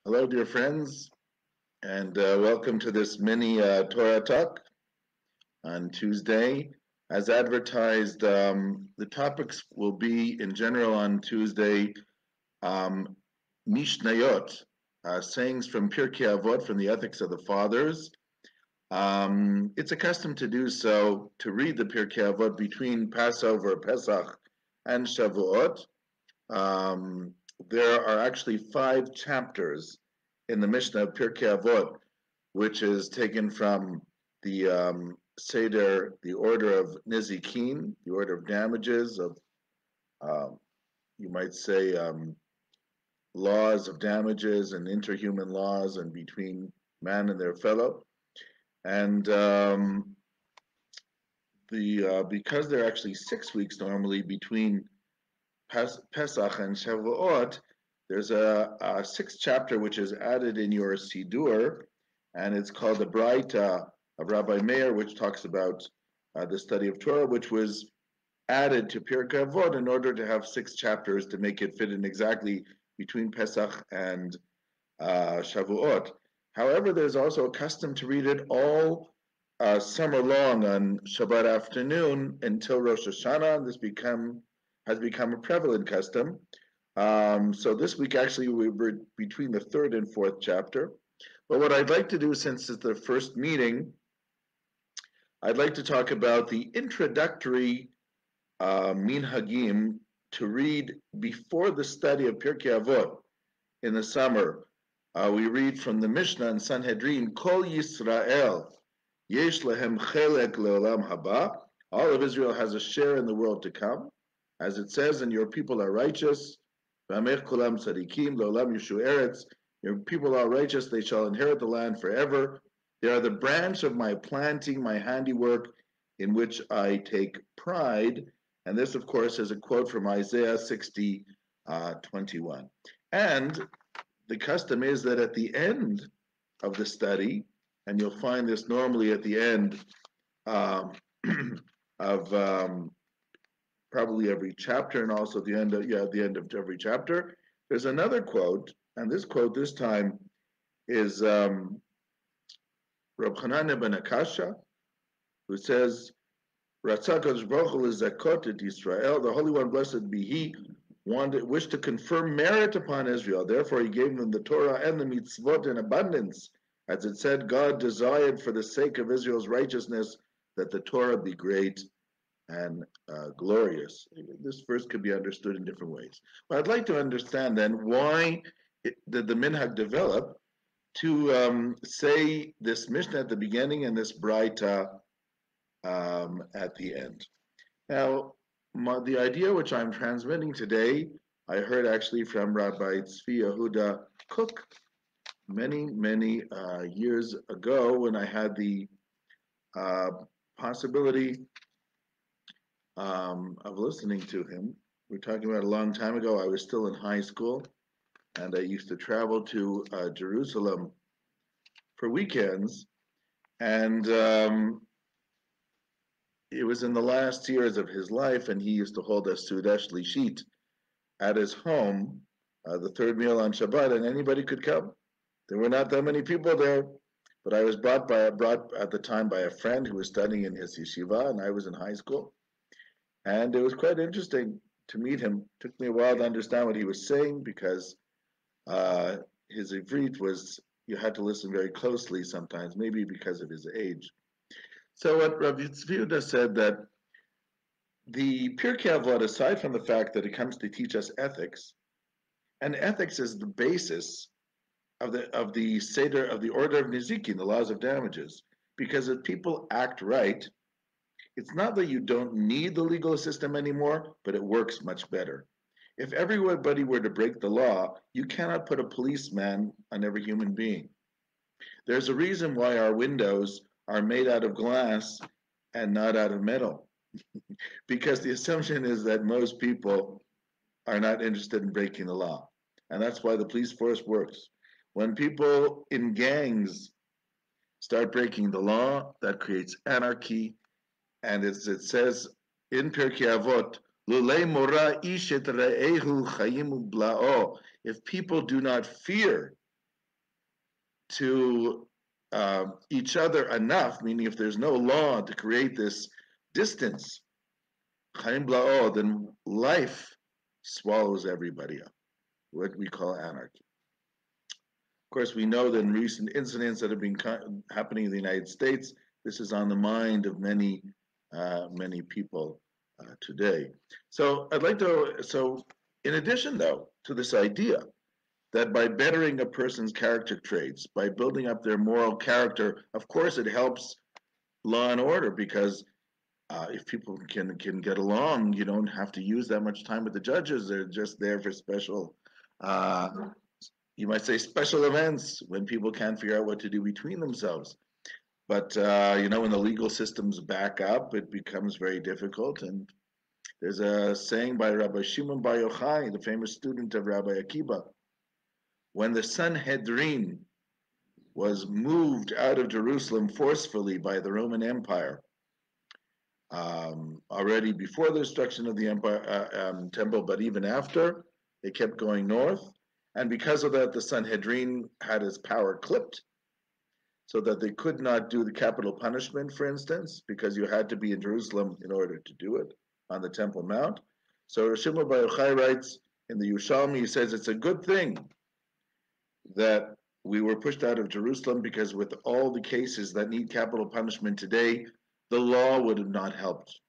Hello, dear friends, and welcome to this mini Torah talk on Tuesday. As advertised, the topics will be in general on Tuesday um, Mishnayot, sayings from Pirkei Avot, from the Ethics of the Fathers. It's a custom to do so, to read the Pirkei Avot between Passover, Pesach, and Shavuot. Um, there are actually 5 chapters in the Mishnah of Pirkei Avot, which is taken from the Seder, the order of Nizikin, the order of damages, of um, you might say laws of damages and interhuman laws and between man and their fellow. And because there are actually 6 weeks normally between Pesach and Shavuot, there's a 6th chapter which is added in your Sidur, and it's called the Braita of Rabbi Meir, which talks about the study of Torah, which was added to Pirkei Avot in order to have 6 chapters to make it fit in exactly between Pesach and Shavuot. However, there's also a custom to read it all summer long on Shabbat afternoon until Rosh Hashanah. And this has become a prevalent custom. So this week, actually, we were between the 3rd and 4th chapter. But what I'd like to do, since it's the first meeting, I'd like to talk about the introductory minhagim to read before the study of Pirkei Avot in the summer. We read from the Mishnah in Sanhedrin, Kol Yisrael yesh lehem chelek leolam haba. All of Israel has a share in the world to come. As it says, and your people are righteous. V'amech kulam tzadikim leolam yishu eretz. Your people are righteous, they shall inherit the land forever. They are the branch of my planting, my handiwork, in which I take pride. And this, of course, is a quote from Isaiah 60:21. And the custom is that at the end of the study, and you'll find this normally at the end of probably every chapter, and also at the end of every chapter, there's another quote, and this quote this time is Rab Chananya ben Akasha, who says, Ratzah Kadosh Baruch Hu lezakot et Yisrael, the Holy One, blessed be He, wished to confer merit upon Israel. Therefore, He gave them the Torah and the mitzvot in abundance. As it said, God desired for the sake of Israel's righteousness that the Torah be great and glorious. This verse could be understood in different ways. But I'd like to understand then why did the minhag develop to say this Mishnah at the beginning and this Braita at the end. Now, the idea which I'm transmitting today, I heard actually from Rabbi Tzvi Yehuda Cook many, many years ago when I had the possibility of listening to him. We're talking about a long time ago. I was still in high school, and I used to travel to Jerusalem for weekends, and it was in the last years of his life, and he used to hold a Sudash Lishit at his home, the third meal on Shabbat, and anybody could come. There were not that many people there, but I was brought at the time by a friend who was studying in his yeshiva, and I was in high school. And it was quite interesting to meet him. It took me a while to understand what he was saying because his Ivrit was, you had to listen very closely sometimes, maybe because of his age. So what Rabbi Tzvi Yehuda said that the Pirkei Avot, aside from the fact that it comes to teach us ethics, and ethics is the basis of the Seder, of the order of Nizikin, the laws of damages, because if people act right, it's not that you don't need the legal system anymore, but it works much better. If everybody were to break the law, you cannot put a policeman on every human being. There's a reason why our windows are made out of glass and not out of metal. Because the assumption is that most people are not interested in breaking the law. And that's why the police force works. When people in gangs start breaking the law, that creates anarchy. And as it says in Pirkei Avot, Lulei mora ish et re'ehu chayimu bla'o. If people do not fear to each other enough, meaning if there's no law to create this distance, then life swallows everybody up, what we call anarchy. Of course, we know that in recent incidents that have been happening in the United States, this is on the mind of many people today. So I'd like to, so in addition though, to this idea that by bettering a person's character traits, by building up their moral character, of course it helps law and order because if people can get along, you don't have to use that much time with the judges. They're just there for special, uh, you might say, special events when people can't figure out what to do between themselves. But when the legal systems back up, it becomes very difficult. And there's a saying by Rabbi Shimon Bar Yochai, the famous student of Rabbi Akiba, when the Sanhedrin was moved out of Jerusalem forcefully by the Roman Empire, already before the destruction of the temple, but even after, they kept going north. And because of that, the Sanhedrin had its power clipped so that they could not do the capital punishment, for instance, because you had to be in Jerusalem in order to do it on the Temple Mount. So Rav Shimon Bar Yochai writes in the Yerushalmi, he says it's a good thing that we were pushed out of Jerusalem because with all the cases that need capital punishment today, the law would have not helped.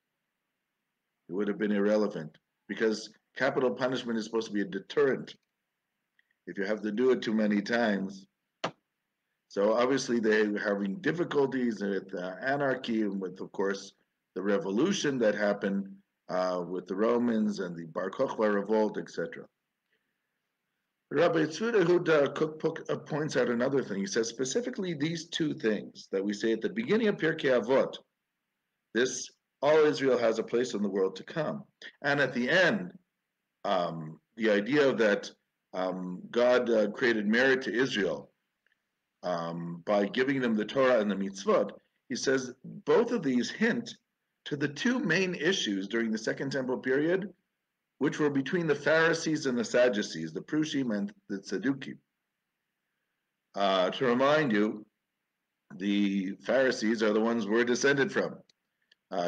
It would have been irrelevant because capital punishment is supposed to be a deterrent. If you have to do it too many times. So obviously they're having difficulties with anarchy and with, of course, the revolution that happened with the Romans and the Bar Kokhba revolt, etc. Rabbi Tzvi Yehuda points out another thing. He says specifically these two things that we say at the beginning of Pirkei Avot, this all Israel has a place in the world to come. And at the end, the idea that God created merit to Israel by giving them the Torah and the mitzvot, he says both of these hint to the two main issues during the Second Temple period, which were between the Pharisees and the Sadducees, the Prushim and the Tzaddukim. To remind you, the Pharisees are the ones we're descended from.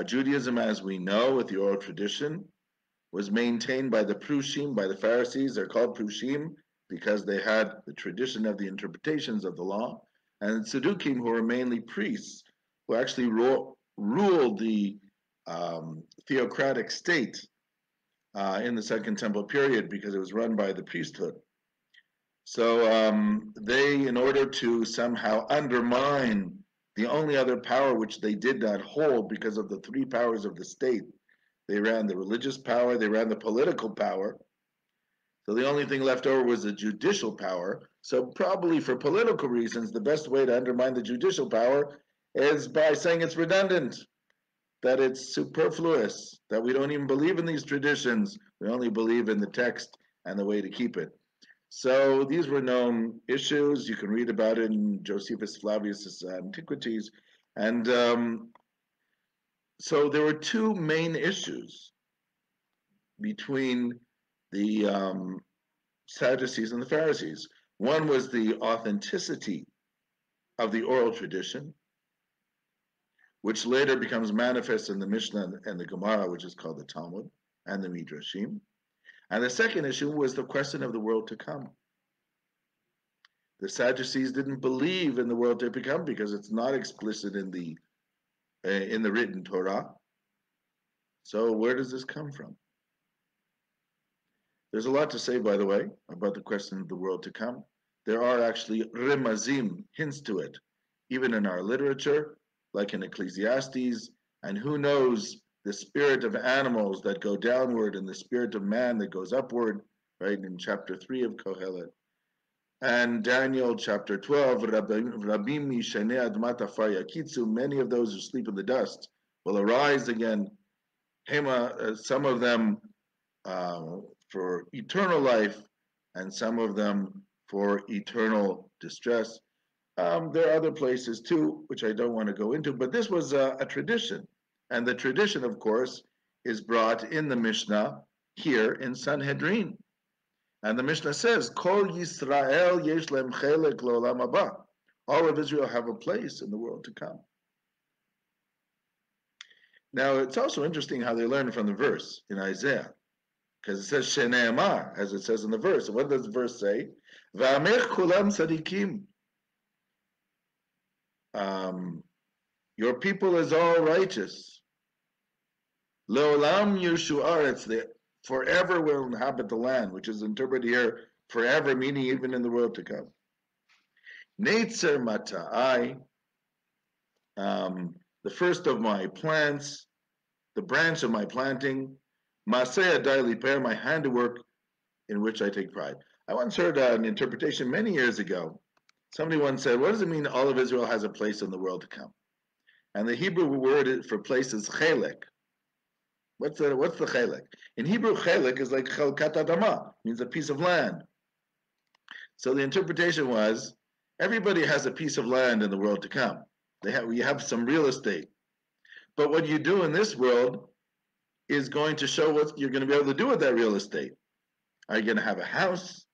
Judaism, as we know, with the oral tradition, was maintained by the Prushim, by the Pharisees. They're called Prushim because they had the tradition of the interpretations of the law. And Tzaddukim, who were mainly priests, who actually ruled the theocratic state in the Second Temple period because it was run by the priesthood. So they, in order to somehow undermine the only other power which they did not hold because of the three powers of the state, they ran the religious power, they ran the political power. So the only thing left over was the judicial power. So probably for political reasons, the best way to undermine the judicial power is by saying it's redundant, that it's superfluous, that we don't even believe in these traditions. We only believe in the text and the way to keep it. So these were known issues. You can read about it in Josephus Flavius's Antiquities. And so there were two main issues between the Sadducees and the Pharisees. One was the authenticity of the oral tradition, which later becomes manifest in the Mishnah and the Gemara, which is called the Talmud, and the Midrashim. And the second issue was the question of the world to come. The Sadducees didn't believe in the world to come because it's not explicit in the written Torah. So where does this come from? There's a lot to say, by the way, about the question of the world to come. There are actually remazim, hints to it, even in our literature, like in Ecclesiastes, and who knows the spirit of animals that go downward and the spirit of man that goes upward, right, in chapter 3 of Kohelet. And Daniel chapter 12, Rabim mishanei admat afar yakitzu, many of those who sleep in the dust will arise again. Hema, some of them for eternal life, and some of them for eternal distress. There are other places too, which I don't want to go into, but this was a tradition. And the tradition, of course, is brought in the Mishnah here in Sanhedrin. And the Mishnah says, Kol Yisrael yesh lem chelek lo'olam haba. all of Israel have a place in the world to come. Now, it's also interesting how they learn from the verse in Isaiah, because it says Shene'emar, as it says in the verse. What does the verse say? Va'amech kulam tzadikim. Your people is all righteous. Leolam yushu aretz, they forever will inhabit the land, which is interpreted here forever, meaning even in the world to come. Neitzer mata'ai, the first of my plants, the branch of my planting, maseh adai liper, my handiwork in which I take pride. I once heard an interpretation many years ago. Somebody once said, what does it mean all of Israel has a place in the world to come? And the Hebrew word for place is chelek. What's the chelek? In Hebrew, chelek is like chelkat adama, means a piece of land. So the interpretation was, everybody has a piece of land in the world to come. We have some real estate. But what you do in this world is going to show what you're going to be able to do with that real estate. Are you going to have a house?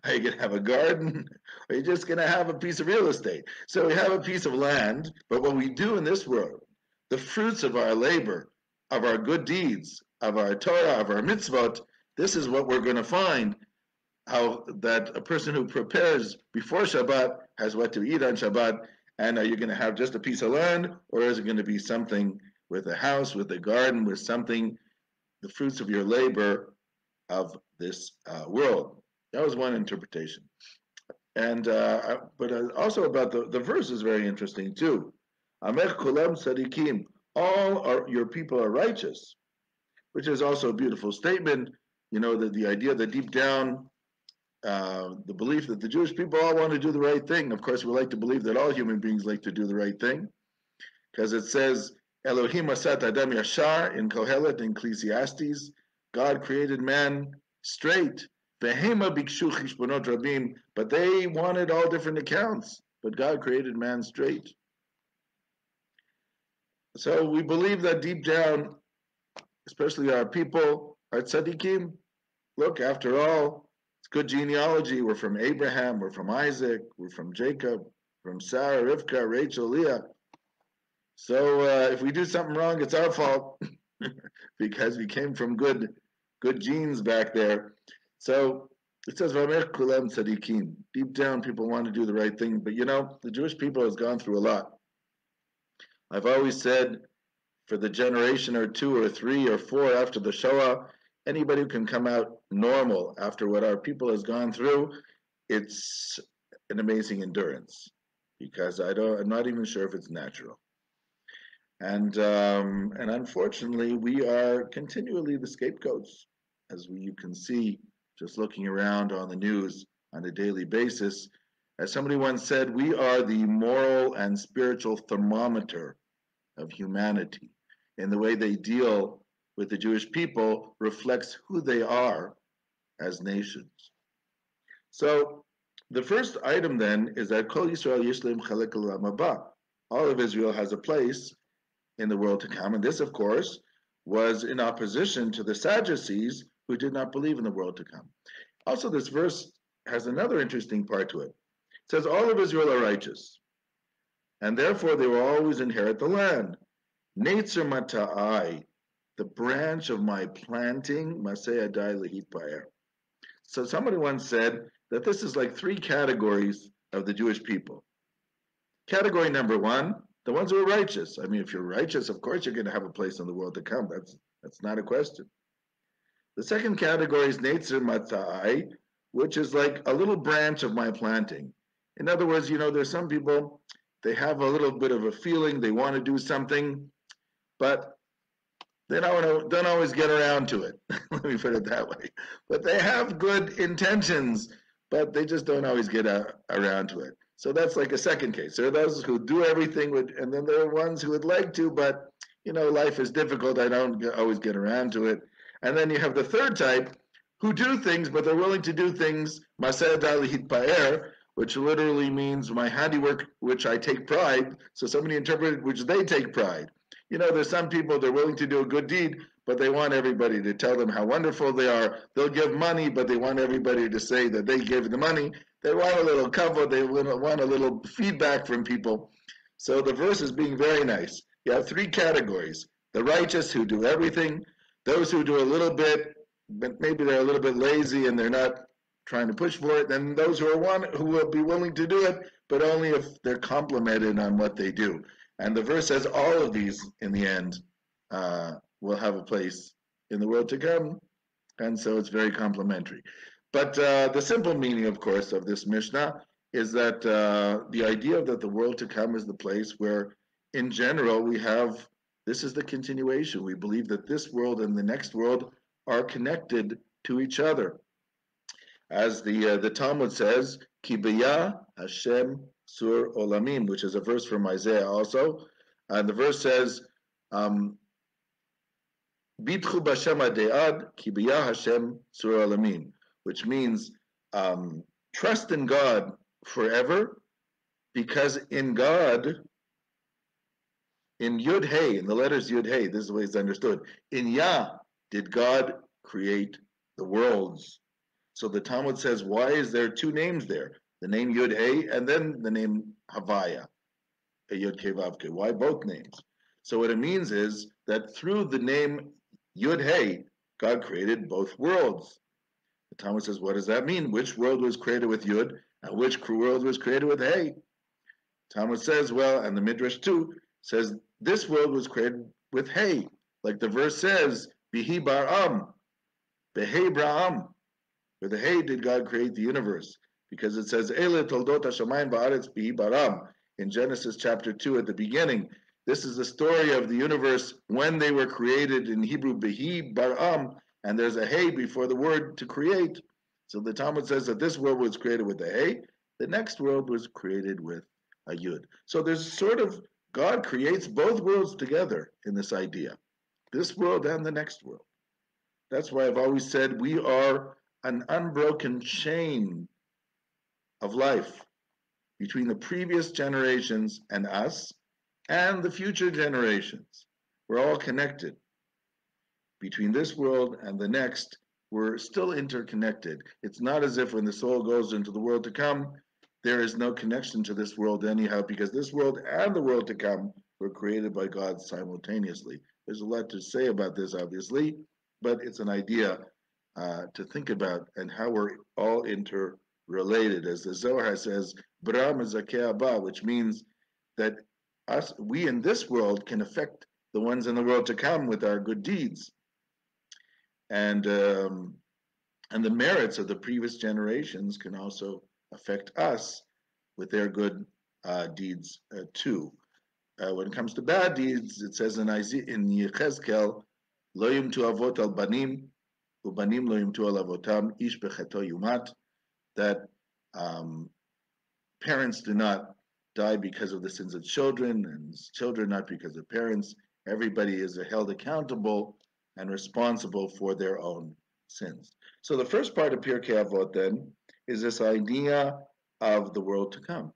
Are you going to have a garden? Are you just going to have a piece of real estate? So we have a piece of land, but what we do in this world, the fruits of our labor, of our good deeds, of our Torah, of our mitzvot, this is what we're going to find, how that a person who prepares before Shabbat has what to eat on Shabbat, and are you going to have just a piece of land, or is it going to be something with a house, with a garden, with something, the fruits of your labor of this world? That was one interpretation. And but also about the verse is very interesting too. Amech kulam tzadikim, all your people are righteous, which is also a beautiful statement. You know, the idea that deep down, the belief that the Jewish people all want to do the right thing. Of course, we like to believe that all human beings like to do the right thing, because it says, Elohim asat adam yashar in Kohelet, in Ecclesiastes, God created man straight. Behema bikshu chishbonot rabim, but they wanted all different accounts, but God created man straight. So we believe that deep down, especially our people, our tzaddikim, look, after all, it's good genealogy. We're from Abraham, we're from Isaac, we're from Jacob, from Sarah, Rivka, Rachel, Leah. So if we do something wrong, it's our fault because we came from good genes back there. So it says, Vamer kulam tzadikim. Deep down, people want to do the right thing. But you know, the Jewish people has gone through a lot. I've always said, for the generation or two or three or four after the Shoah, anybody who can come out normal after what our people has gone through, it's an amazing endurance, because I'm not even sure if it's natural. And unfortunately, we are continually the scapegoats, as you can see, just looking around on the news on a daily basis. As somebody once said, we are the moral and spiritual thermometer of humanity. And the way they deal with the Jewish people reflects who they are as nations. So the first item then is that Kol Yisrael Yishlim Chalek Olam Haba. All of Israel has a place in the world to come. And this, of course, was in opposition to the Sadducees, who did not believe in the world to come. Also, this verse has another interesting part to it. It says, all of Israel are righteous, and therefore they will always inherit the land. Neitzer mata'ai, the branch of my planting, maseh adai lehit pa'er. So somebody once said that this is like three categories of the Jewish people. Category number one, the ones who are righteous. I mean, if you're righteous, of course you're going to have a place in the world to come. That's not a question. The second category is Neitzer Matzai, which is like a little branch of my planting. In other words, you know, there's some people, they have a little bit of a feeling, they want to do something, but they don't always get around to it. Let me put it that way. But they have good intentions, but they just don't always get around to it. So that's like a second case. There are those who do everything, and then there are ones who would like to, but, you know, life is difficult. I don't always get around to it. And then you have the third type who do things, but they're willing to do things, maseh dalihit pa'er, which literally means my handiwork, which I take pride. So somebody interpreted, which they take pride. You know, there's some people, they're willing to do a good deed, but they want everybody to tell them how wonderful they are. They'll give money, but they want everybody to say that they gave the money. They want a little kavod, they want a little feedback from people. So the verse is being very nice. You have three categories: the righteous who do everything, those who do a little bit, but maybe they're a little bit lazy and they're not trying to push for it, and those who will be willing to do it, but only if they're complimented on what they do. And the verse says all of these, in the end, will have a place in the world to come, and so it's very complimentary. But the simple meaning, of course, of this Mishnah is that the idea that the world to come is the place where, in general, we have this is the continuation. We believe that this world and the next world are connected to each other. As the Talmud says, Ki b'yah Hashem sur olamim, which is a verse from Isaiah also. And the verse says, Bitchu b'Hashem adead, Ki b'yah Hashem sur olamim, which means trust in God forever, because in God, in Yud Hey, in the letters Yud Hey, this is the way it's understood. In Yah did God create the worlds. So the Talmud says, why is there two names there? The name Yud Hey and then the name Havaya, Yud Kei Vav Kei. Why both names? So what it means is that through the name Yud Hey, God created both worlds. The Talmud says, what does that mean? Which world was created with Yud and which world was created with Hey? Talmud says, well, and the Midrash too says this world was created with Hey, like the verse says, Bihi Bar'am, Behei Bra'am. With the Hey did God create the universe, because it says Ele Toldot Hashamayim Ba'aretz Bihi Baram in Genesis chapter 2 at the beginning. This is the story of the universe when they were created, in Hebrew Bihi Baram, and there's a Hey before the word to create. So the Talmud says that this world was created with a Hey, the next world was created with a Yud. So there's sort of, God creates both worlds together in this idea, this world and the next world. That's why I've always said we are an unbroken chain of life between the previous generations and us and the future generations. We're all connected. Between this world and the next, we're still interconnected. It's not as if when the soul goes into the world to come, there is no connection to this world anyhow, because this world and the world to come were created by God simultaneously. There's a lot to say about this, obviously, but it's an idea to think about, and how we're all interrelated. As the Zohar says, Bram Zakeh Abba, which means that we in this world can affect the ones in the world to come with our good deeds. And the merits of the previous generations can also affect us with their good deeds too. When it comes to bad deeds, it says in Yechezkel, Lo yimtu avot al banim, ubanim lo yimtu al avotam, ish becheto yumat, that parents do not die because of the sins of children, and children not because of parents. Everybody is held accountable and responsible for their own sins. So the first part of Pirkei Avot then is this idea of the world to come,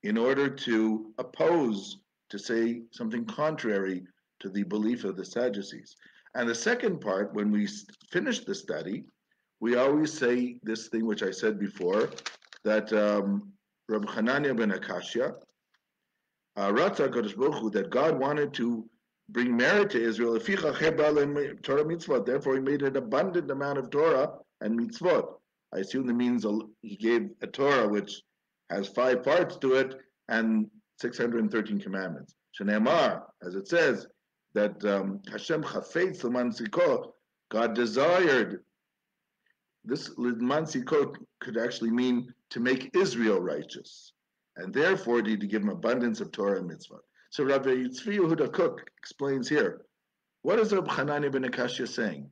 in order to oppose, to say something contrary to the belief of the Sadducees. And the second part, when we finish the study, we always say this thing which I said before, that Rabbi Hanania ben Akashia, Ratzah Kadosh Baruch Hu, that God wanted to bring merit to Israel, Torah mitzvot, therefore he made an abundant amount of Torah and mitzvot. I assume that means he gave a Torah which has 5 parts to it and 613 commandments. Shneimar, as it says, that Hashem chafetz l'man tziko, God desired. This l'man tziko could actually mean to make Israel righteous, and therefore did he give him abundance of Torah and mitzvah. So Rabbi Tzvi Yehuda Kook explains here, what is Rabbi Hanani ben Akashia saying?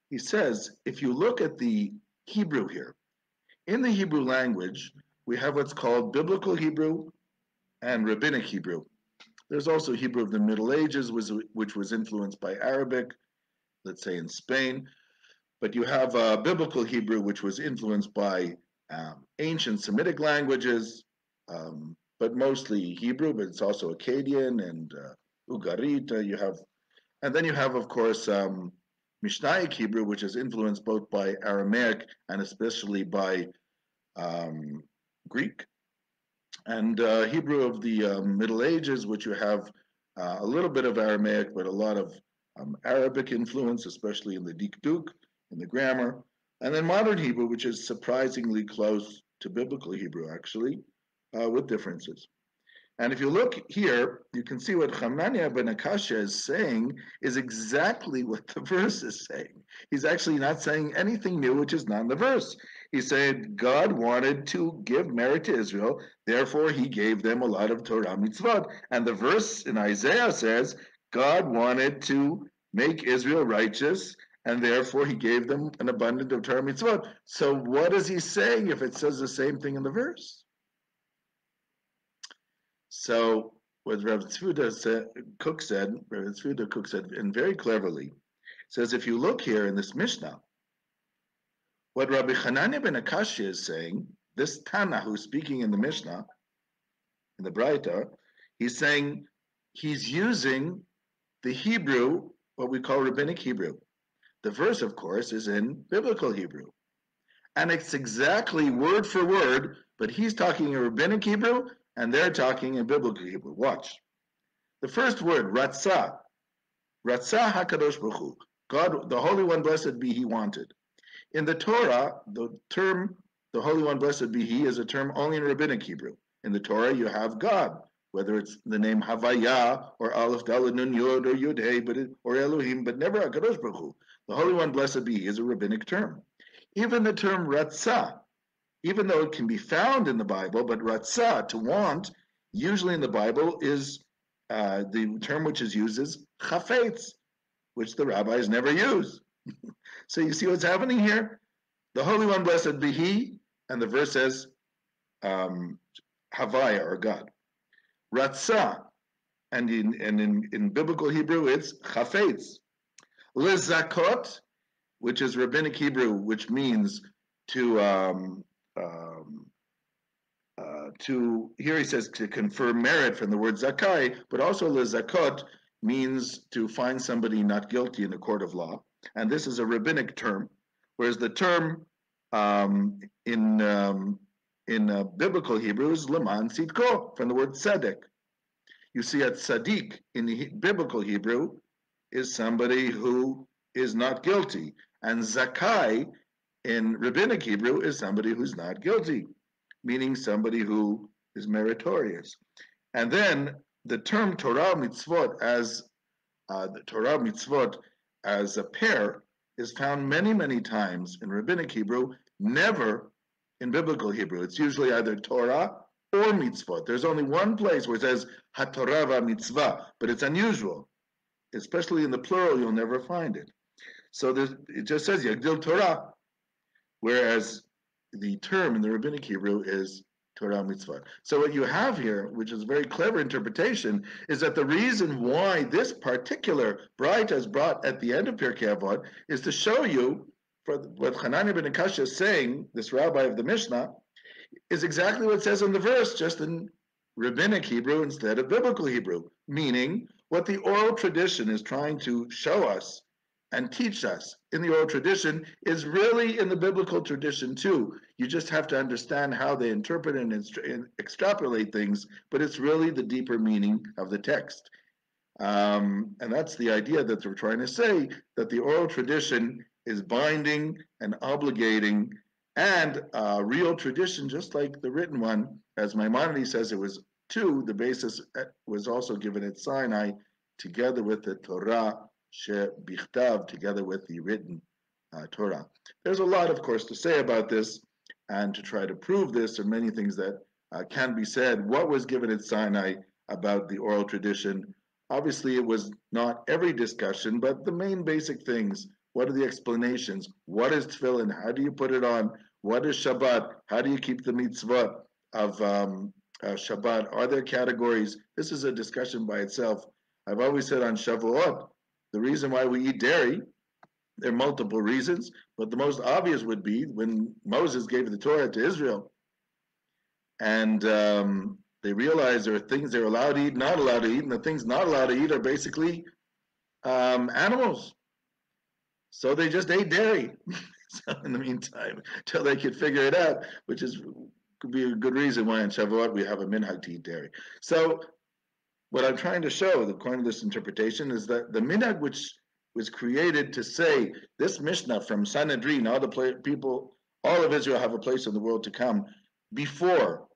He says, if you look at the Hebrew here, in the Hebrew language, we have what's called biblical Hebrew and rabbinic Hebrew. There's also Hebrew of the Middle Ages, which was influenced by Arabic, let's say in Spain. But you have biblical Hebrew, which was influenced by ancient Semitic languages, but mostly Hebrew, but it's also Akkadian and Ugarit. And then you have, of course, Mishnaic Hebrew, which is influenced both by Aramaic and especially by Greek, and Hebrew of the Middle Ages, which you have a little bit of Aramaic, but a lot of Arabic influence, especially in the Dikduk, in the grammar, and then modern Hebrew, which is surprisingly close to biblical Hebrew, actually, with differences. And if you look here, you can see what Hanania ben Akashya is saying is exactly what the verse is saying. He's actually not saying anything new, which is not in the verse. He said God wanted to give merit to Israel, therefore he gave them a lot of Torah mitzvot. And the verse in Isaiah says God wanted to make Israel righteous, and therefore he gave them an abundance of Torah mitzvot. So what is he saying if it says the same thing in the verse? So what Rav Tzvuda Cook said, and very cleverly, says if you look here in this Mishnah, what Rabbi Hanania ben Akashya is saying, this Tana who's speaking in the Mishnah, in the Braita, he's saying he's using the Hebrew, what we call rabbinic Hebrew. The verse, of course, is in biblical Hebrew. And it's exactly word for word, but he's talking in rabbinic Hebrew, and they're talking in biblical Hebrew. Watch. The first word, Ratzah. Ratzah HaKadosh Baruch Hu. God, the Holy One, blessed be He, wanted. In the Torah, the term, the Holy One, blessed be He, is a term only in rabbinic Hebrew. In the Torah, you have God, whether it's the name Havaya, or Aleph, Dalet, Nun, Yod, or Yud, Hey, or Elohim, but never HaKadosh Baruch Hu. The Holy One, blessed be He, is a rabbinic term. Even the term Ratzah, even though it can be found in the Bible, but ratzah, to want, usually in the Bible is the term which is used is chafetz, which the rabbis never use. So you see what's happening here? The Holy One, blessed be He, and the verse says Havaya, or God. Ratzah, and in biblical Hebrew it's chafetz. Lezakot, which is rabbinic Hebrew, which means to here he says to confer merit from the word zakai, but also lezakot means to find somebody not guilty in a court of law, and this is a rabbinic term, whereas the term in biblical Hebrew is leman tzidko, from the word tzedek. You see, a tzaddik in the biblical Hebrew is somebody who is not guilty, and zakai in rabbinic Hebrew is somebody who's not guilty, meaning somebody who is meritorious. And then the term Torah mitzvot as a pair is found many, many times in rabbinic Hebrew, never in biblical Hebrew. It's usually either Torah or mitzvot. There's only one place where it says haTorah v'mitzvah, but it's unusual. Especially in the plural, you'll never find it. So it just says Yagdil Torah, whereas the term in the rabbinic Hebrew is Torah mitzvah. So what you have here, which is a very clever interpretation, is that the reason why this particular Braita is brought at the end of Pirkei Avot is to show you, for what Hanania ben Akashya is saying, this rabbi of the Mishnah, is exactly what it says in the verse, just in rabbinic Hebrew instead of biblical Hebrew, meaning what the oral tradition is trying to show us and teach us in the oral tradition is really in the biblical tradition too. You just have to understand how they interpret and extrapolate things, but it's really the deeper meaning of the text. And that's the idea that they're trying to say, that the oral tradition is binding and obligating, and real tradition, just like the written one, as Maimonides says, it was two, the basis was also given at Sinai, together with the Torah shebichtav, together with the written Torah. There's a lot, of course, to say about this, and to try to prove this, or many things that can be said. What was given at Sinai about the oral tradition? Obviously, it was not every discussion, but the main basic things. What are the explanations? What is tefillin? How do you put it on? What is Shabbat? How do you keep the mitzvah of Shabbat? Are there categories? This is a discussion by itself. I've always said on Shavuot, the reason why we eat dairy, there are multiple reasons, but the most obvious would be when Moses gave the Torah to Israel, and they realized there are things they're allowed to eat, not allowed to eat, and the things not allowed to eat are basically animals. So they just ate dairy. So in the meantime, till they could figure it out, which is could be a good reason why in Shavuot we have a minhag to eat dairy. So what I'm trying to show, according to this interpretation, is that the minhag which was created to say this Mishnah from Sanhedrin, all the people, all of Israel have a place in the world to come before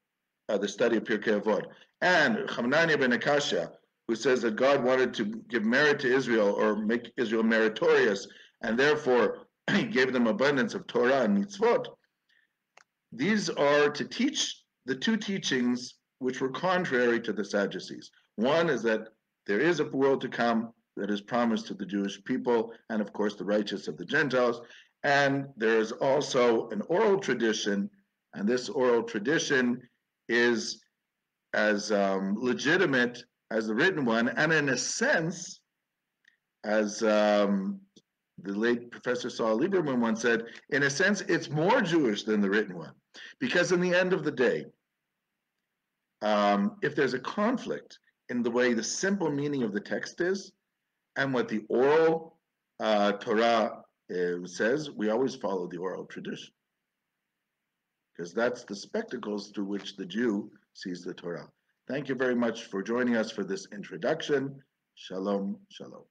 the study of Pirkei Avot, and Hananiah ben Akashya, who says that God wanted to give merit to Israel or make Israel meritorious, and therefore he gave them abundance of Torah and mitzvot. These are to teach the two teachings which were contrary to the Sadducees. One is that there is a world to come that is promised to the Jewish people, and of course the righteous of the Gentiles. And there is also an oral tradition, and this oral tradition is as legitimate as the written one, and in a sense, as the late Professor Saul Lieberman once said, in a sense, it's more Jewish than the written one. Because in the end of the day, if there's a conflict in the way the simple meaning of the text is and what the oral Torah says, we always follow the oral tradition. Because that's the spectacles through which the Jew sees the Torah. Thank you very much for joining us for this introduction. Shalom, shalom.